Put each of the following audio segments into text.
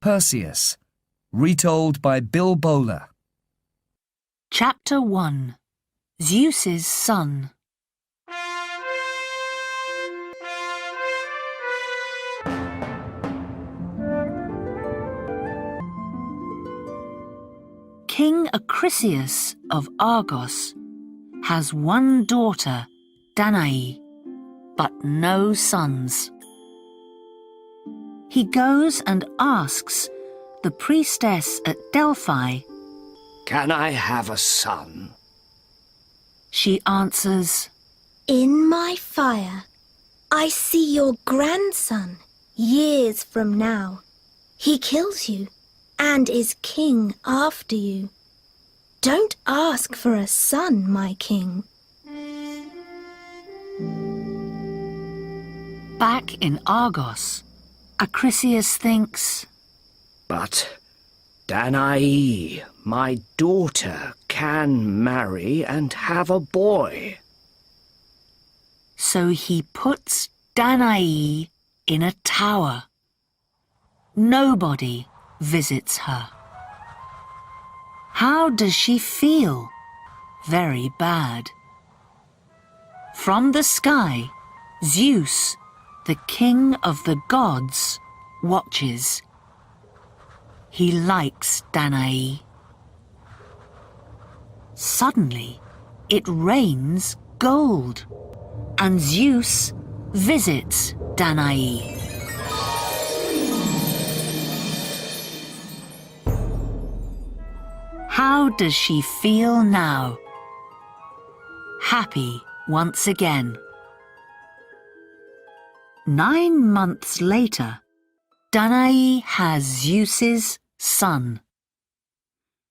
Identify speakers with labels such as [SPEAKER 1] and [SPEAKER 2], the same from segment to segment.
[SPEAKER 1] Perseus, retold by Bill Bowler.
[SPEAKER 2] Chapter 1. Zeuss's Son. King Acrisius of Argos has one daughter, Danae, but no sons. He goes and asks the priestess at Delphi,
[SPEAKER 3] "Can I have a son?"
[SPEAKER 2] She answers,
[SPEAKER 4] "In my fire, I see your grandson years from now. He kills you and is king after you. Don't ask for a son, my king."
[SPEAKER 2] Back in Argos, Acrisius thinks,
[SPEAKER 3] "But Danae, my daughter, can marry and have a boy."
[SPEAKER 2] So he puts Danae in a tower. Nobody visits her. How does she feel? Very bad. From the sky, Zeus, the king of the gods, watches. He likes Danae. Suddenly, it rains gold, and Zeus visits Danae. How does she feel now? Happy once again. 9 months later, Danae has Zeuss's son.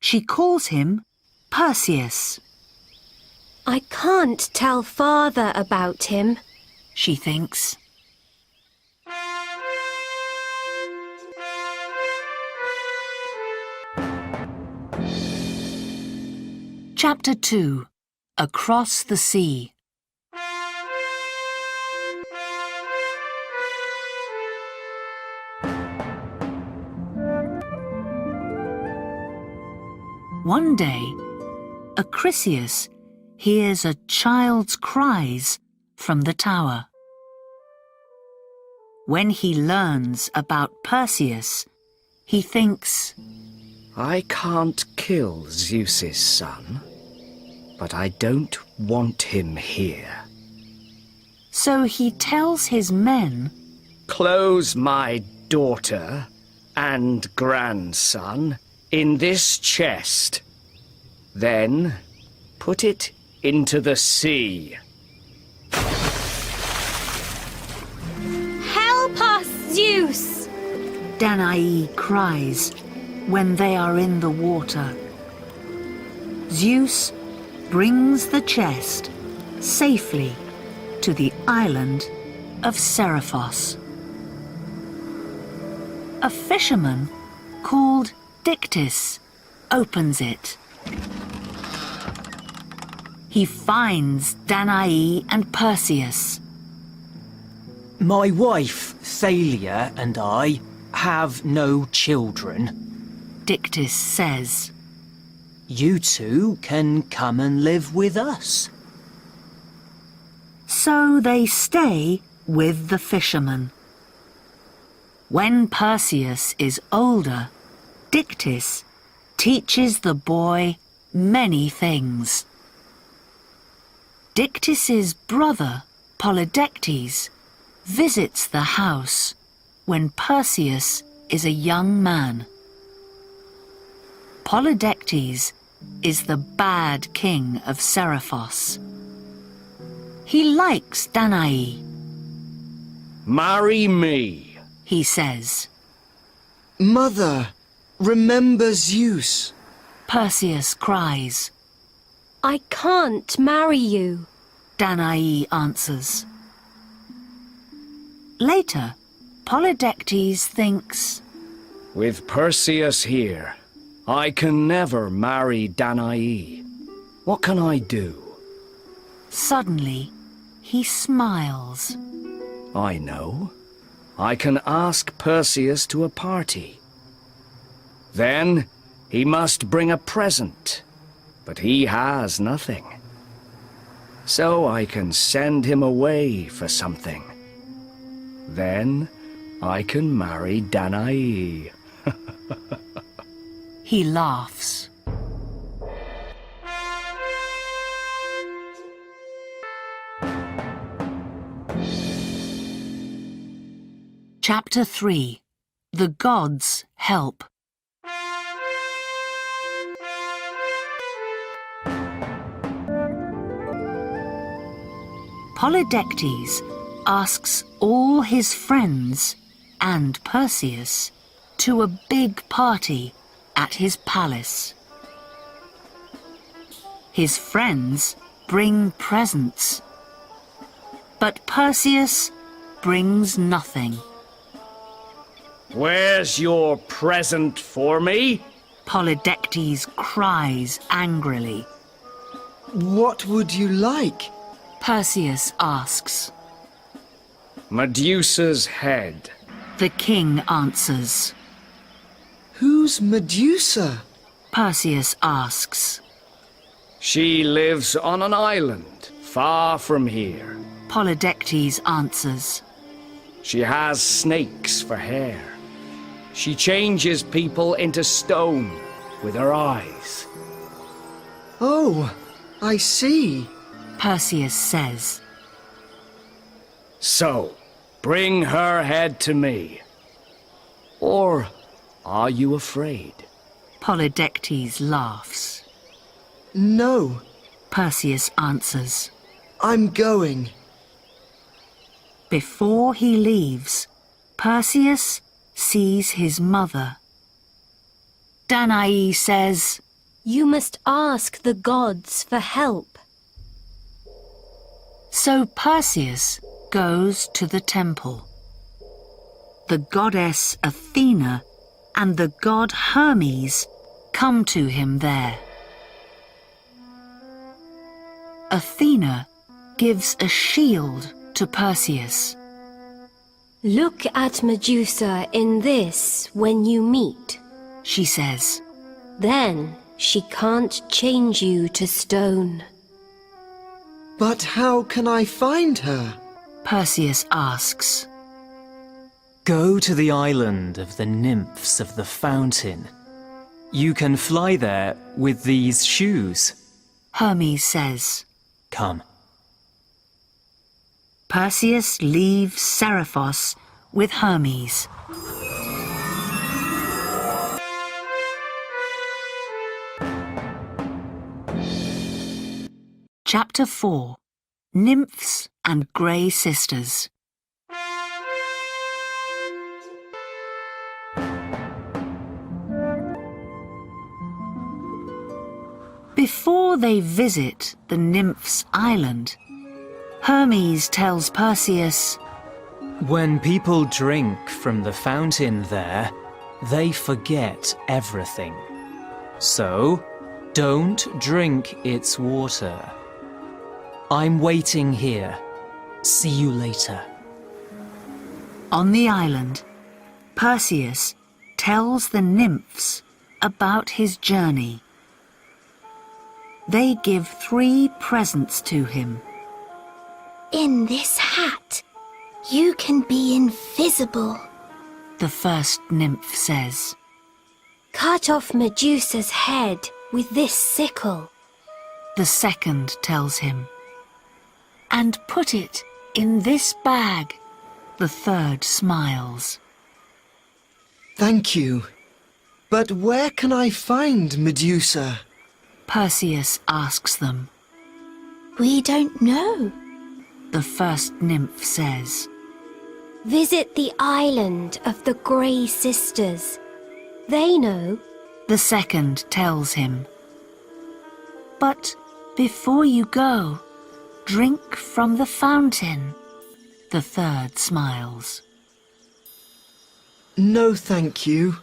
[SPEAKER 2] She calls him Perseus.
[SPEAKER 5] "I can't tell father about him,"
[SPEAKER 2] she thinks. Chapter 2. Across the Sea. One day, Acrisius hears a child's cries from the tower. When he learns about Perseus, he thinks,
[SPEAKER 3] "I can't kill Zeuss's son, but I don't want him here."
[SPEAKER 2] So he tells his men,
[SPEAKER 3] "Close my daughter and grandson in this chest. Then put it into the sea."
[SPEAKER 5] "Help us, Zeus!"
[SPEAKER 2] Danae cries when they are in the water. Zeus brings the chest safely to the island of Seriphos. A fisherman called Dictys opens it. He finds Danae and Perseus.
[SPEAKER 6] "My wife, Thalia, and I have no children,"
[SPEAKER 2] Dictys says.
[SPEAKER 6] "You two can come and live with us."
[SPEAKER 2] So they stay with the fisherman. When Perseus is older, Dictys teaches the boy many things. Dictys's brother, Polydectes, visits the house when Perseus is a young man. Polydectes is the bad king of Seriphos. He likes Danae.
[SPEAKER 3] "Marry me,"
[SPEAKER 2] he says.
[SPEAKER 7] "Mother, remember Zeus."
[SPEAKER 2] Perseus cries.
[SPEAKER 5] "I can't marry you."
[SPEAKER 2] Danae answers. Later, Polydectes thinks,
[SPEAKER 3] "With Perseus here, I can never marry Danae. What can I do?"
[SPEAKER 2] Suddenly, he smiles.
[SPEAKER 3] "I know. I can ask Perseus to a party. Then he must bring a present, but he has nothing. So I can send him away for something. Then I can marry Danae.
[SPEAKER 2] He laughs. Chapter 3. The Gods Help. Polydectes asks all his friends and Perseus to a big party at his palace. His friends bring presents, but Perseus brings nothing.
[SPEAKER 3] Where's your present for me?
[SPEAKER 2] Polydectes cries angrily.
[SPEAKER 7] What would you like?
[SPEAKER 2] Perseus asks.
[SPEAKER 3] Medusa's head.
[SPEAKER 2] The king answers.
[SPEAKER 7] Who's Medusa?
[SPEAKER 2] Perseus asks.
[SPEAKER 3] She lives on an island far from here.
[SPEAKER 2] Polydectes answers.
[SPEAKER 3] She has snakes for hair. She changes people into stone with her eyes.
[SPEAKER 7] Oh, I see.
[SPEAKER 2] Perseus says.
[SPEAKER 3] So, bring her head to me. Or are you afraid?
[SPEAKER 2] Polydectes laughs.
[SPEAKER 7] No,
[SPEAKER 2] Perseus answers.
[SPEAKER 7] I'm going.
[SPEAKER 2] Before he leaves, Perseus sees his mother. Danae says,
[SPEAKER 5] You must ask the gods for help.
[SPEAKER 2] so Perseus goes to the temple. The goddess Athena and the god Hermes come to him there. Athena gives a shield to Perseus.
[SPEAKER 5] Look at Medusa in this when you meet.
[SPEAKER 2] She says,
[SPEAKER 5] Then she can't change you to stone.
[SPEAKER 7] But how can I find her?
[SPEAKER 2] Perseus asks.
[SPEAKER 6] Go to the island of the nymphs of the fountain. You can fly there with these shoes.
[SPEAKER 2] Hermes says.
[SPEAKER 6] Come.
[SPEAKER 2] Perseus leaves Seriphos with Hermes. Chapter 4. Nymphs and Grey Sisters. Before they visit the nymphs' island, Hermes tells Perseus,
[SPEAKER 6] When people drink from the fountain there, they forget everything. So, don't drink its water. I'm waiting here. See you later.
[SPEAKER 2] On the island, Perseus tells the nymphs about his journey. They give 3 presents to him.
[SPEAKER 4] In this hat, you can be invisible.
[SPEAKER 2] The first nymph says.
[SPEAKER 5] Cut off Medusa's head with this sickle.
[SPEAKER 2] The second tells him. And put it in this bag. The third smiles.
[SPEAKER 7] Thank you. But where can I find Medusa?
[SPEAKER 2] Perseus asks them.
[SPEAKER 4] We don't know.
[SPEAKER 2] The first nymph says.
[SPEAKER 5] Visit the island of the Grey Sisters. They know.
[SPEAKER 2] The second tells him. But before you go, drink from the fountain. The third smiles.
[SPEAKER 7] No, thank you.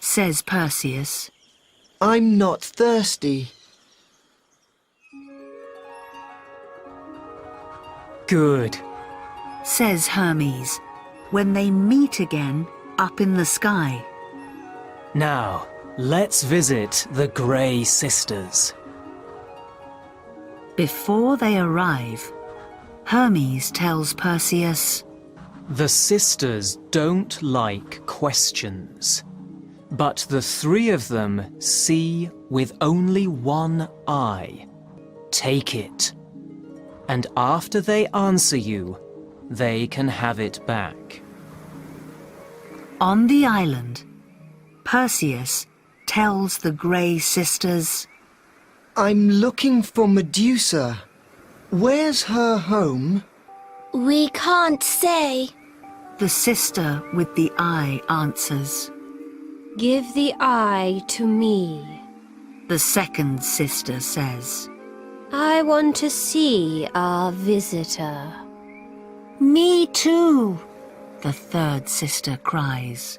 [SPEAKER 2] Says Perseus.
[SPEAKER 7] I'm not thirsty.
[SPEAKER 6] Good.
[SPEAKER 2] Says Hermes when they meet again up in the sky.
[SPEAKER 6] Now, Let's visit the Grey Sisters.
[SPEAKER 2] Before they arrive, Hermes tells Perseus,
[SPEAKER 6] The sisters don't like questions, but the three of them see with only one eye. Take it, and after they answer you, they can have it back.
[SPEAKER 2] On the island, Perseus tells the Grey Sisters,
[SPEAKER 7] I'm looking for Medusa. Where's her home?
[SPEAKER 4] We can't say.
[SPEAKER 2] The sister with the eye answers.
[SPEAKER 5] Give the eye to me.
[SPEAKER 2] The second sister says,
[SPEAKER 5] I want to see our visitor.
[SPEAKER 2] Me too, the third sister cries.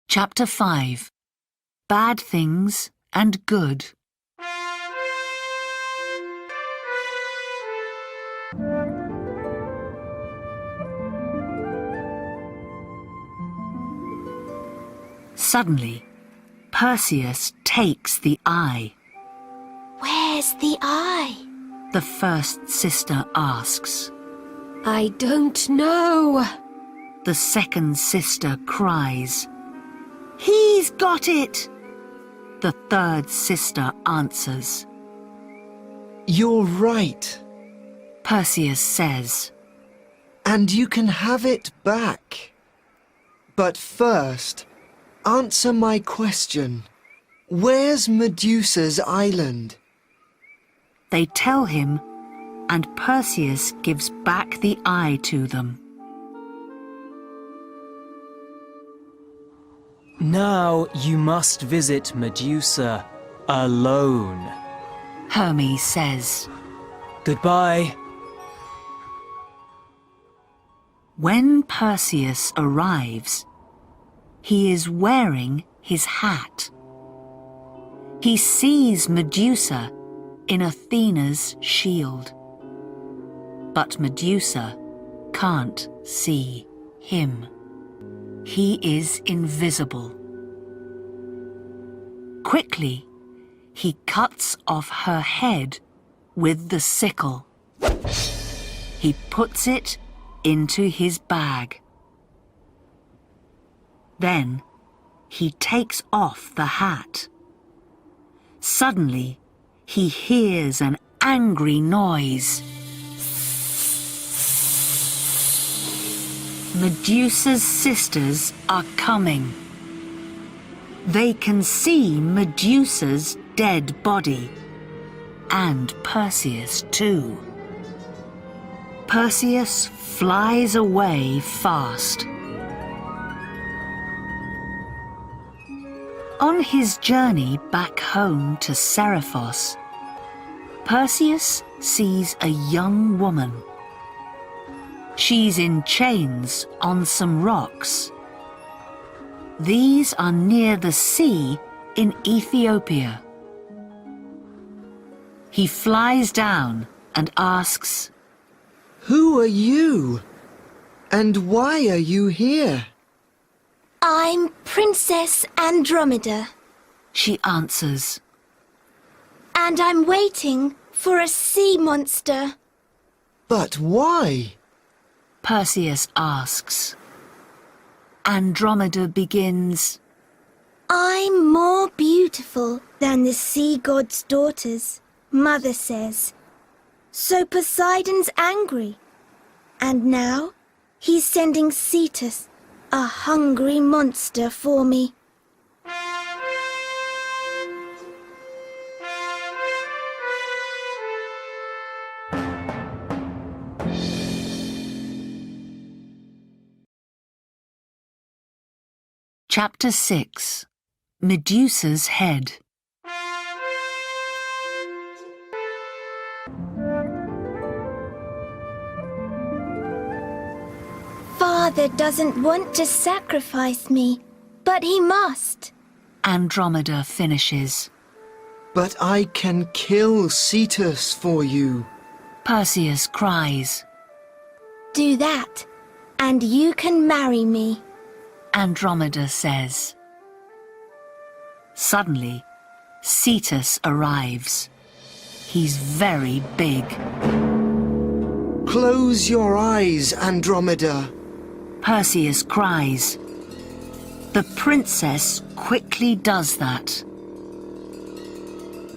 [SPEAKER 2] Chapter 5. Bad Things and Good. Suddenly, Perseus takes the eye.
[SPEAKER 4] Where's the eye?
[SPEAKER 2] The first sister asks.
[SPEAKER 5] I don't know.
[SPEAKER 2] The second sister cries. He's got it! The third sister answers.
[SPEAKER 7] You're right.
[SPEAKER 2] Perseus says,
[SPEAKER 7] And you can have it back. But first, answer my question. Where's Medusa's island?
[SPEAKER 2] They tell him, and Perseus gives back the eye to them.
[SPEAKER 6] Now you must visit Medusa alone.
[SPEAKER 2] Hermes says.
[SPEAKER 6] Goodbye.
[SPEAKER 2] When Perseus arrives, he is wearing his hat. He sees Medusa in Athena's shield. But Medusa can't see him. He is invisible. Quickly, he cuts off her head with the sickle. He puts it into his bag. Then he takes off the hat. Suddenly, he hears an angry noise. Medusa's sisters are coming. They can see Medusa's dead body, and Perseus too. Perseus flies away fast. On his journey back home to Seriphos, Perseus sees a young woman. She's in chains on some rocks. These are near the sea in Ethiopia. He flies down and asks,
[SPEAKER 7] Who are you? And why are you here?
[SPEAKER 4] I'm Princess Andromeda,
[SPEAKER 2] she answers.
[SPEAKER 4] and I'm waiting for a sea monster.
[SPEAKER 7] But why?
[SPEAKER 2] Perseus asks. Andromeda begins,
[SPEAKER 4] I'm more beautiful than the sea god's daughters, Mother says. So Poseidon's angry. And now he's sending Cetus, a hungry monster, for me.
[SPEAKER 2] Chapter 6. Medusa's Head.
[SPEAKER 4] Father doesn't want to sacrifice me, but he must.
[SPEAKER 2] Andromeda finishes.
[SPEAKER 7] But I can kill Cetus for you.
[SPEAKER 2] Perseus cries.
[SPEAKER 4] Do that, and you can marry me.
[SPEAKER 2] Andromeda says. Suddenly, Cetus arrives. He's very big.
[SPEAKER 7] Close your eyes, Andromeda.
[SPEAKER 2] Perseus cries. The princess quickly does that.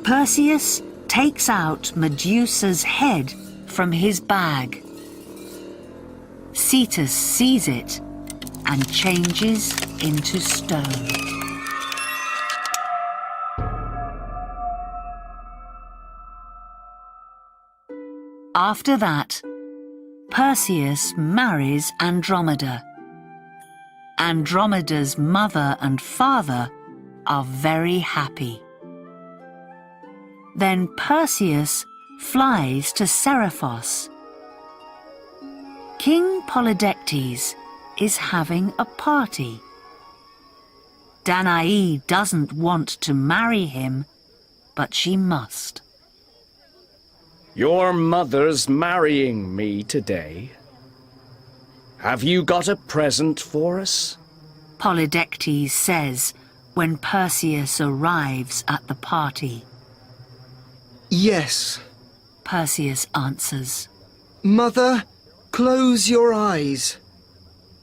[SPEAKER 2] Perseus takes out Medusa's head from his bag. Cetus sees it and changes into stone. After that, Perseus marries Andromeda. Andromeda's mother and father are very happy. Then Perseus flies to Seriphos. King Polydectes is having a party. Danae doesn't want to marry him, but she must.
[SPEAKER 3] Your mother's marrying me today. Have you got a present for us?
[SPEAKER 2] Polydectes says when Perseus arrives at the party.
[SPEAKER 7] Yes.
[SPEAKER 2] Perseus answers.
[SPEAKER 7] Mother, close your eyes.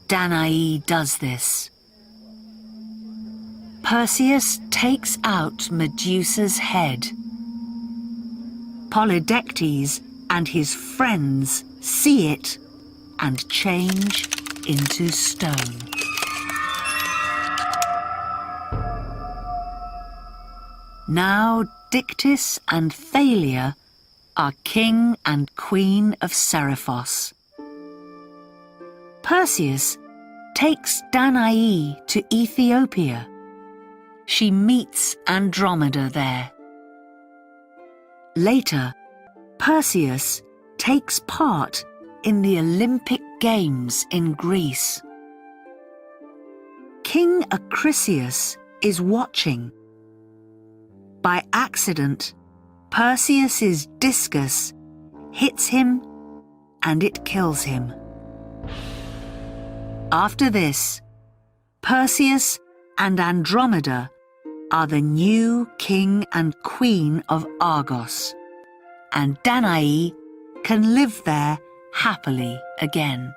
[SPEAKER 2] Danae does this. Perseus takes out Medusa's head. Polydectes and his friends see it and change into stone. Now Dictys and Thalia are king and queen of Seriphos. Perseus takes Danae to Ethiopia. She meets Andromeda there. Later, Perseus takes part in the Olympic Games in Greece. King Acrisius is watching. By accident, Perseus's discus hits him and it kills him. After this, Perseus and Andromeda are the new king and queen of Argos, and Danae can live there happily again.